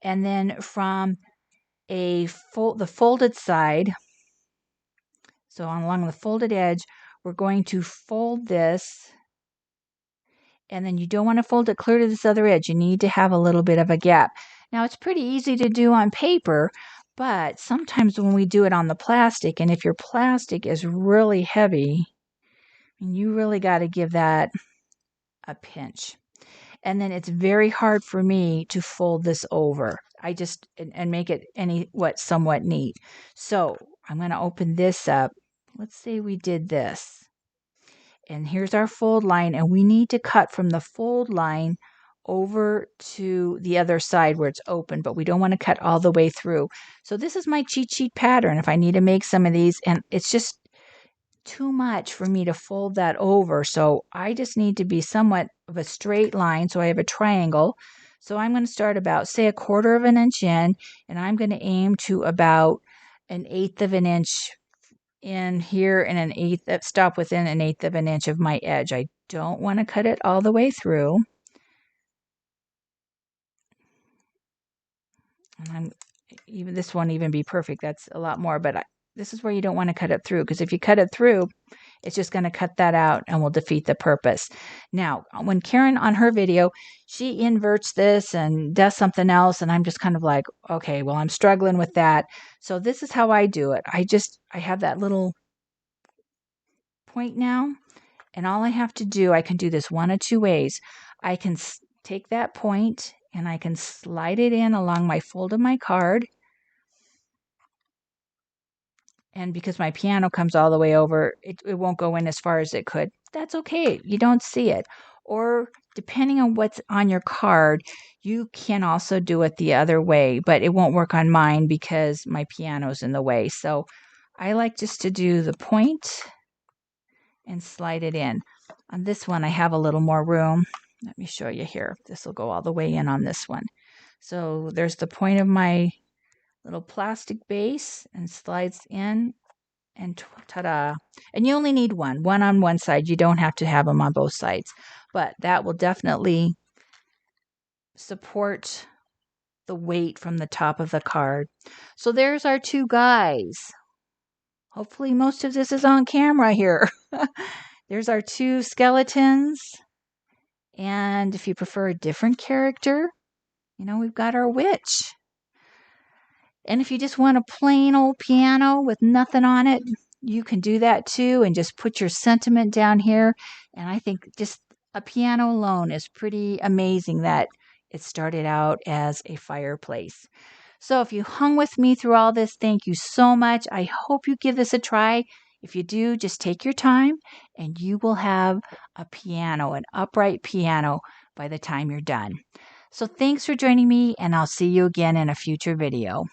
And then from the folded side, so along the folded edge, we're going to fold this. And then you don't want to fold it clear to this other edge. You need to have a little bit of a gap. Now, it's pretty easy to do on paper, but sometimes when we do it on the plastic, and if your plastic is really heavy, you really got to give that a pinch. And then it's very hard for me to fold this over. And make it somewhat neat. So I'm going to open this up. Let's say we did this. And here's our fold line, and we need to cut from the fold line over to the other side where it's open, but we don't want to cut all the way through. So this is my cheat sheet pattern if I need to make some of these, and it's just too much for me to fold that over. So I just need to be somewhat of a straight line, so I have a triangle. So I'm going to start about, say, 1/4 of an inch in, and I'm going to aim to about 1/8 of an inch in here and stop within 1/8 of an inch of my edge. I don't want to cut it all the way through. And this won't even be perfect. That's a lot more, but this is where you don't want to cut it through, because if you cut it through, it's just going to cut that out and will defeat the purpose. Now, when Karen on her video, she inverts this and does something else, and I'm just kind of like, okay, well, I'm struggling with that. So this is how I do it. I have that little point now, and all I have to do, I can do this one of two ways. I can take that point and I can slide it in along my fold of my card. And because my piano comes all the way over, it won't go in as far as it could. That's okay. You don't see it. Or depending on what's on your card, you can also do it the other way, but it won't work on mine because my piano's in the way. So I like just to do the point and slide it in. On this one, I have a little more room. Let me show you here. This will go all the way in on this one. So there's the point of my little plastic base and slides in, and ta-da. And you only need one on one side. You don't have to have them on both sides, but that will definitely support the weight from the top of the card. So there's our two guys. Hopefully most of this is on camera here. There's our two skeletons. And if you prefer a different character, we've got our witch. And if you just want a plain old piano with nothing on it, you can do that too, and just put your sentiment down here. And I think just a piano alone is pretty amazing that it started out as a fireplace. So if you hung with me through all this, thank you so much. I hope you give this a try. If you do, just take your time and you will have a piano, an upright piano, by the time you're done. So thanks for joining me, and I'll see you again in a future video.